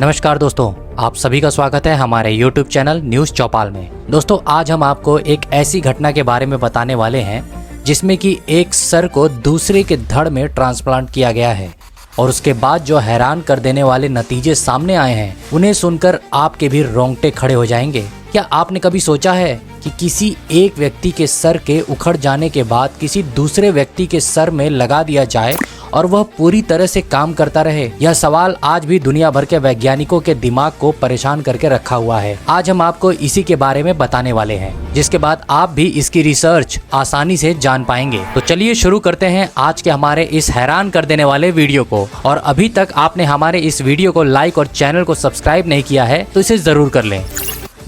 नमस्कार दोस्तों, आप सभी का स्वागत है हमारे YouTube चैनल न्यूज़ चौपाल में। दोस्तों, आज हम आपको एक ऐसी घटना के बारे में बताने वाले हैं जिसमें कि एक सर को दूसरे के धड़ में ट्रांसप्लांट किया गया है और उसके बाद जो हैरान कर देने वाले नतीजे सामने आए हैं उन्हें सुनकर आपके भी रोंगटे खड़े हो जाएंगे। क्या आपने कभी सोचा है कि किसी एक व्यक्ति के सर के उखड़ जाने के बाद किसी दूसरे व्यक्ति के सर में लगा दिया जाए और वह पूरी तरह से काम करता रहे? यह सवाल आज भी दुनिया भर के वैज्ञानिकों के दिमाग को परेशान करके रखा हुआ है। आज हम आपको इसी के बारे में बताने वाले हैं, जिसके बाद आप भी इसकी रिसर्च आसानी से जान पाएंगे। तो चलिए शुरू करते हैं आज के हमारे इस हैरान कर देने वाले वीडियो को। और अभी तक आपने हमारे इस वीडियो को लाइक और चैनल को सब्सक्राइब नहीं किया है तो इसे जरूर कर लें।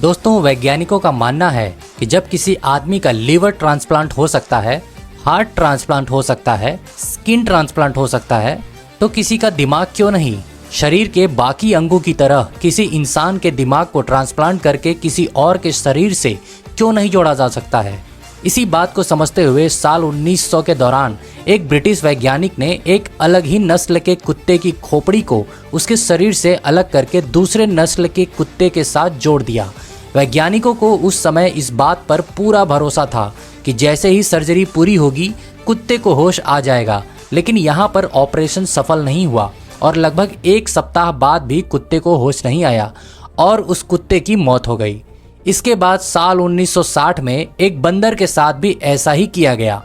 दोस्तों, वैज्ञानिकों का मानना है कि जब किसी आदमी का लीवर ट्रांसप्लांट हो सकता है, हार्ट ट्रांसप्लांट हो सकता है, स्किन ट्रांसप्लांट हो सकता है, तो किसी का दिमाग क्यों नहीं? शरीर के बाकी अंगों की तरह किसी इंसान के दिमाग को ट्रांसप्लांट करके किसी और के शरीर से क्यों नहीं जोड़ा जा सकता है? इसी बात को समझते हुए साल 1900 के दौरान एक ब्रिटिश वैज्ञानिक ने एक अलग ही नस्ल के कुत्ते की खोपड़ी को उसके शरीर से अलग करके दूसरे नस्ल के कुत्ते के साथ जोड़ दिया। वैज्ञानिकों को उस समय इस बात पर पूरा भरोसा था कि जैसे ही सर्जरी पूरी होगी कुत्ते को होश आ जाएगा, लेकिन यहाँ पर ऑपरेशन सफल नहीं हुआ और लगभग एक सप्ताह बाद भी कुत्ते को होश नहीं आया और उस कुत्ते की मौत हो गई। इसके बाद साल 1960 में एक बंदर के साथ भी ऐसा ही किया गया।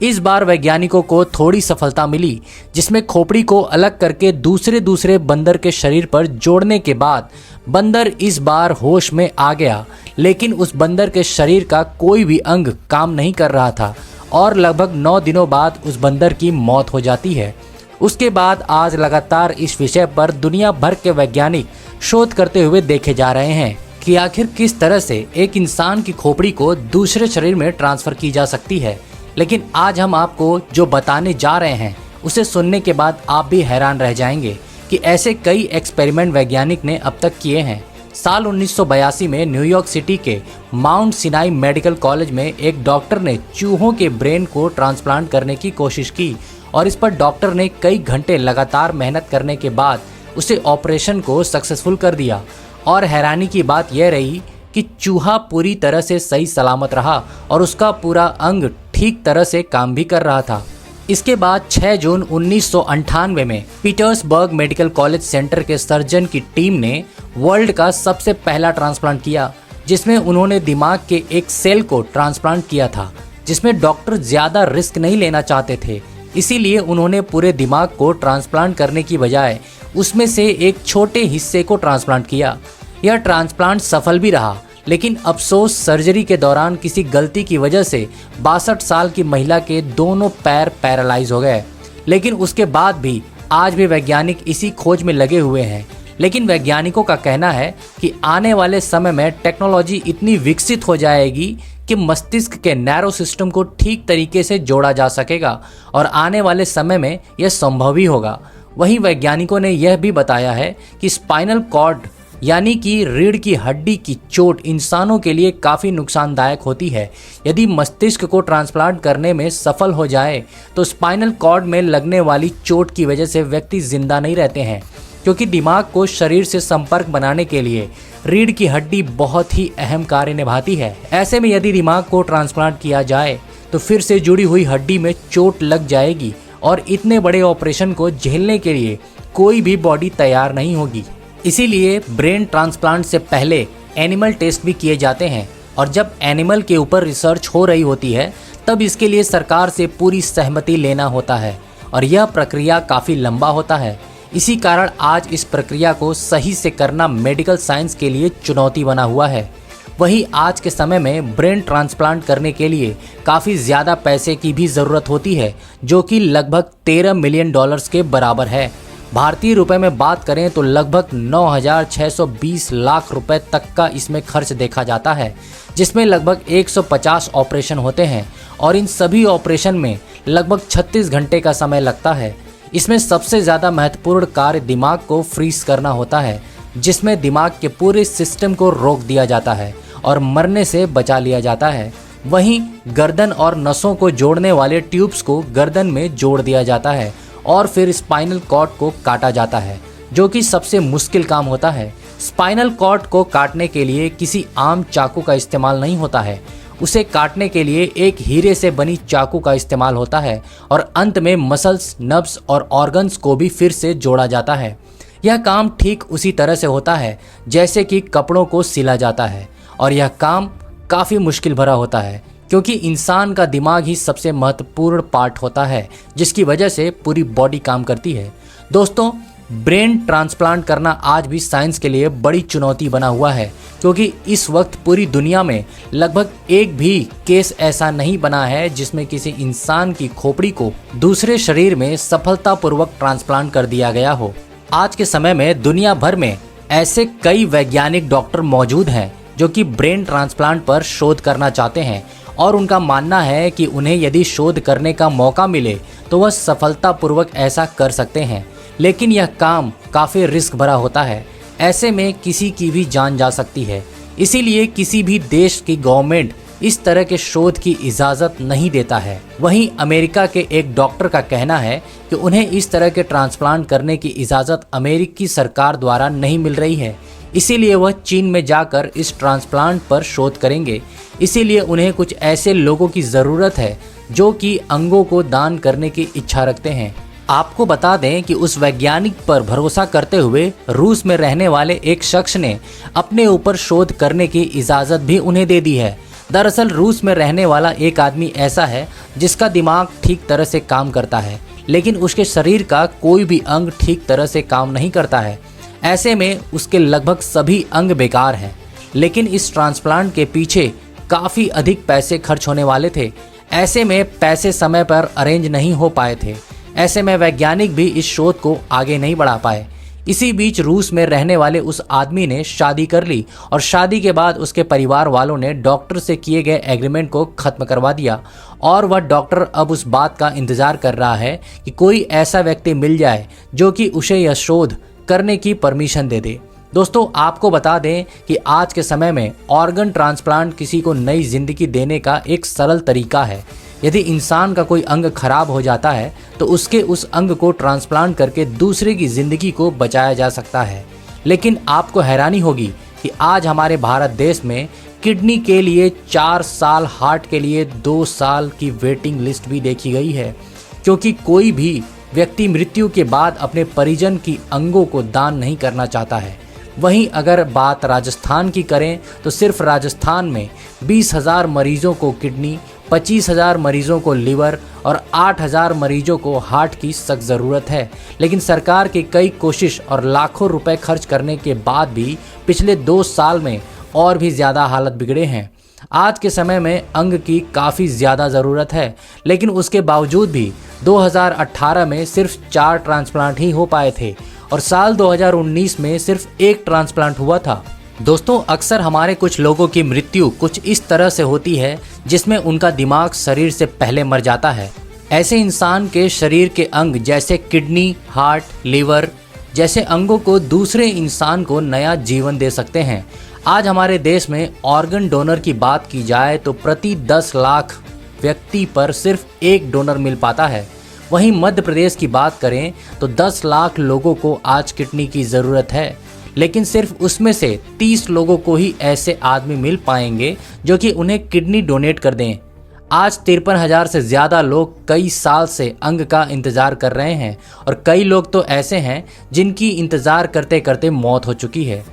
इस बार वैज्ञानिकों को थोड़ी सफलता मिली, जिसमें खोपड़ी को अलग करके दूसरे बंदर के शरीर पर जोड़ने के बाद बंदर इस बार होश में आ गया, लेकिन उस बंदर के शरीर का कोई भी अंग काम नहीं कर रहा था और लगभग 9 दिनों बाद उस बंदर की मौत हो जाती है। उसके बाद आज लगातार इस विषय पर दुनिया भर के वैज्ञानिक शोध करते हुए देखे जा रहे हैं कि आखिर किस तरह से एक इंसान की खोपड़ी को दूसरे शरीर में ट्रांसफर की जा सकती है। लेकिन आज हम आपको जो बताने जा रहे हैं उसे सुनने के बाद आप भी हैरान रह जाएंगे कि ऐसे कई एक्सपेरिमेंट वैज्ञानिक ने अब तक किए हैं। साल 1982 में न्यूयॉर्क सिटी के माउंट सिनाई मेडिकल कॉलेज में एक डॉक्टर ने चूहों के ब्रेन को ट्रांसप्लांट करने की कोशिश की और इस पर डॉक्टर ने कई घंटे लगातार मेहनत करने के बाद उसे ऑपरेशन को सक्सेसफुल कर दिया। और हैरानी की बात यह रही कि चूहा पूरी तरह से सही सलामत रहा और उसका पूरा अंग ठीक तरह से काम भी कर रहा था। इसके बाद 6 जून 1998 में पीटर्सबर्ग मेडिकल कॉलेज सेंटर के सर्जन की टीम ने वर्ल्ड का सबसे पहला ट्रांसप्लांट किया, जिसमें उन्होंने दिमाग के एक सेल को ट्रांसप्लांट किया था, जिसमें डॉक्टर ज़्यादा रिस्क नहीं लेना चाहते थे। इसीलिए उन्होंने पूरे दिमाग को ट्रांसप्लांट करने की बजाय उसमें से एक छोटे हिस्से को ट्रांसप्लांट किया। यह ट्रांसप्लांट सफल भी रहा, लेकिन अफसोस सर्जरी के दौरान किसी गलती की वजह से 62 साल की महिला के दोनों पैर पैरालाइज हो गए। लेकिन उसके बाद भी आज भी वैज्ञानिक इसी खोज में लगे हुए हैं। लेकिन वैज्ञानिकों का कहना है कि आने वाले समय में टेक्नोलॉजी इतनी विकसित हो जाएगी कि मस्तिष्क के नैरो सिस्टम को ठीक तरीके से जोड़ा जा सकेगा और आने वाले समय में यह संभव ही होगा। वहीं वैज्ञानिकों ने यह भी बताया है कि स्पाइनल कॉर्ड यानी कि रीढ़ की हड्डी की चोट इंसानों के लिए काफ़ी नुकसानदायक होती है। यदि मस्तिष्क को ट्रांसप्लांट करने में सफल हो जाए तो स्पाइनल कॉर्ड में लगने वाली चोट की वजह से व्यक्ति जिंदा नहीं रहते हैं, क्योंकि दिमाग को शरीर से संपर्क बनाने के लिए रीढ़ की हड्डी बहुत ही अहम कार्य निभाती है। ऐसे में यदि दिमाग को ट्रांसप्लांट किया जाए तो फिर से जुड़ी हुई हड्डी में चोट लग जाएगी और इतने बड़े ऑपरेशन को झेलने के लिए कोई भी बॉडी तैयार नहीं होगी। इसीलिए ब्रेन ट्रांसप्लांट से पहले एनिमल टेस्ट भी किए जाते हैं और जब एनिमल के ऊपर रिसर्च हो रही होती है तब इसके लिए सरकार से पूरी सहमति लेना होता है और यह प्रक्रिया काफ़ी लंबा होता है। इसी कारण आज इस प्रक्रिया को सही से करना मेडिकल साइंस के लिए चुनौती बना हुआ है। वहीं आज के समय में ब्रेन ट्रांसप्लांट करने के लिए काफ़ी ज़्यादा पैसे की भी ज़रूरत होती है, जो कि लगभग $13 मिलियन के बराबर है। भारतीय रुपए में बात करें तो लगभग 9,620 लाख रुपए तक का इसमें खर्च देखा जाता है, जिसमें लगभग 150 ऑपरेशन होते हैं और इन सभी ऑपरेशन में लगभग 36 घंटे का समय लगता है। इसमें सबसे ज़्यादा महत्वपूर्ण कार्य दिमाग को फ्रीज करना होता है, जिसमें दिमाग के पूरे सिस्टम को रोक दिया जाता है और मरने से बचा लिया जाता है। वहीं गर्दन और नसों को जोड़ने वाले ट्यूब्स को गर्दन में जोड़ दिया जाता है और फिर स्पाइनल कॉर्ड को काटा जाता है जो कि सबसे मुश्किल काम होता है। स्पाइनल कॉर्ड को काटने के लिए किसी आम चाकू का इस्तेमाल नहीं होता है, उसे काटने के लिए एक हीरे से बनी चाकू का इस्तेमाल होता है और अंत में मसल्स, नर्व्स और ऑर्गन्स को भी फिर से जोड़ा जाता है। यह काम ठीक उसी तरह से होता है जैसे कि कपड़ों को सिला जाता है और यह काम काफ़ी मुश्किल भरा होता है क्योंकि इंसान का दिमाग ही सबसे महत्वपूर्ण पार्ट होता है जिसकी वजह से पूरी बॉडी काम करती है। दोस्तों, ब्रेन ट्रांसप्लांट करना आज भी साइंस के लिए बड़ी चुनौती बना हुआ है क्योंकि इस वक्त पूरी दुनिया में लगभग एक भी केस ऐसा नहीं बना है जिसमें किसी इंसान की खोपड़ी को दूसरे शरीर में सफलतापूर्वक ट्रांसप्लांट कर दिया गया हो। आज के समय में दुनिया भर में ऐसे कई वैज्ञानिक डॉक्टर मौजूद हैं जो कि ब्रेन ट्रांसप्लांट पर शोध करना चाहते हैं और उनका मानना है कि उन्हें यदि शोध करने का मौका मिले तो वह सफलतापूर्वक ऐसा कर सकते हैं, लेकिन यह काम काफ़ी रिस्क भरा होता है। ऐसे में किसी की भी जान जा सकती है, इसीलिए किसी भी देश की गवर्नमेंट इस तरह के शोध की इजाज़त नहीं देता है। वहीं अमेरिका के एक डॉक्टर का कहना है कि उन्हें इस तरह के ट्रांसप्लांट करने की इजाज़त अमेरिकी सरकार द्वारा नहीं मिल रही है, इसीलिए वह चीन में जाकर इस ट्रांसप्लांट पर शोध करेंगे। इसीलिए उन्हें कुछ ऐसे लोगों की ज़रूरत है जो कि अंगों को दान करने की इच्छा रखते हैं। आपको बता दें कि उस वैज्ञानिक पर भरोसा करते हुए रूस में रहने वाले एक शख्स ने अपने ऊपर शोध करने की इजाज़त भी उन्हें दे दी है। दरअसल रूस में रहने वाला एक आदमी ऐसा है जिसका दिमाग ठीक तरह से काम करता है, लेकिन उसके शरीर का कोई भी अंग ठीक तरह से काम नहीं करता है। ऐसे में उसके लगभग सभी अंग बेकार हैं, लेकिन इस ट्रांसप्लांट के पीछे काफ़ी अधिक पैसे खर्च होने वाले थे। ऐसे में पैसे समय पर अरेंज नहीं हो पाए थे। ऐसे में वैज्ञानिक भी इस शोध को आगे नहीं बढ़ा पाए। इसी बीच रूस में रहने वाले उस आदमी ने शादी कर ली और शादी के बाद उसके परिवार वालों ने डॉक्टर से किए गए एग्रीमेंट को ख़त्म करवा दिया और वह डॉक्टर अब उस बात का इंतज़ार कर रहा है कि कोई ऐसा व्यक्ति मिल जाए जो कि उसे यह शोध करने की परमिशन दे दे। दोस्तों, आपको बता दें कि आज के समय में ऑर्गन ट्रांसप्लांट किसी को नई जिंदगी देने का एक सरल तरीका है। यदि इंसान का कोई अंग खराब हो जाता है तो उसके उस अंग को ट्रांसप्लांट करके दूसरे की ज़िंदगी को बचाया जा सकता है। लेकिन आपको हैरानी होगी कि आज हमारे भारत देश में किडनी के लिए 4 साल, हार्ट के लिए 2 साल की वेटिंग लिस्ट भी देखी गई है, क्योंकि कोई भी व्यक्ति मृत्यु के बाद अपने परिजन की अंगों को दान नहीं करना चाहता है। वहीं अगर बात राजस्थान की करें तो सिर्फ राजस्थान में 20,000 मरीजों को किडनी, 25,000 मरीजों को लिवर और 8,000 मरीजों को हार्ट की सख्त ज़रूरत है। लेकिन सरकार की कई कोशिश और लाखों रुपए खर्च करने के बाद भी पिछले 2 साल में और भी ज़्यादा हालत बिगड़े हैं। आज के समय में अंग की काफ़ी ज़्यादा ज़रूरत है, लेकिन उसके बावजूद भी 2018 में सिर्फ 4 ट्रांसप्लांट ही हो पाए थे और साल 2019 में सिर्फ 1 ट्रांसप्लांट हुआ था। दोस्तों, अक्सर हमारे कुछ लोगों की मृत्यु कुछ इस तरह से होती है जिसमें उनका दिमाग शरीर से पहले मर जाता है। ऐसे इंसान के शरीर के अंग जैसे किडनी, हार्ट, लिवर जैसे अंगों को दूसरे इंसान को नया जीवन दे सकते हैं। आज हमारे देश में ऑर्गन डोनर की बात की जाए तो प्रति 10 लाख व्यक्ति पर सिर्फ 1 डोनर मिल पाता है। वहीं मध्य प्रदेश की बात करें तो 10 लाख लोगों को आज किडनी की ज़रूरत है, लेकिन सिर्फ उसमें से 30 लोगों को ही ऐसे आदमी मिल पाएंगे जो कि उन्हें किडनी डोनेट कर दें। आज 53,000 से ज़्यादा लोग कई साल से अंग का इंतज़ार कर रहे हैं और कई लोग तो ऐसे हैं जिनकी इंतज़ार करते करते मौत हो चुकी है।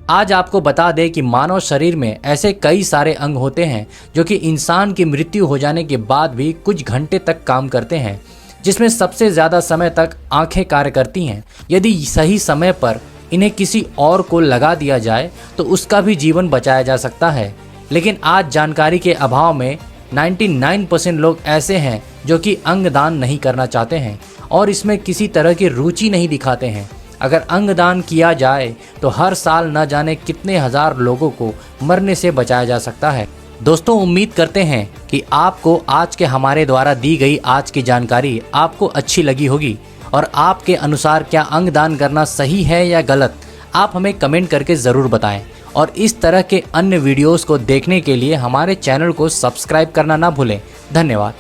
आज आपको बता दें कि मानव शरीर में ऐसे कई सारे अंग होते हैं जो कि इंसान की मृत्यु हो जाने के बाद भी कुछ घंटे तक काम करते हैं, जिसमें सबसे ज़्यादा समय तक आंखें कार्य करती हैं। यदि सही समय पर इन्हें किसी और को लगा दिया जाए तो उसका भी जीवन बचाया जा सकता है। लेकिन आज जानकारी के अभाव में 99% लोग ऐसे हैं जो कि अंग दान नहीं करना चाहते हैं और इसमें किसी तरह की रुचि नहीं दिखाते हैं। अगर अंगदान किया जाए तो हर साल न जाने कितने हजार लोगों को मरने से बचाया जा सकता है। दोस्तों, उम्मीद करते हैं कि आपको आज के हमारे द्वारा दी गई आज की जानकारी आपको अच्छी लगी होगी और आपके अनुसार क्या अंगदान करना सही है या गलत, आप हमें कमेंट करके ज़रूर बताएं। और इस तरह के अन्य वीडियोस को देखने के लिए हमारे चैनल को सब्सक्राइब करना ना भूलें। धन्यवाद।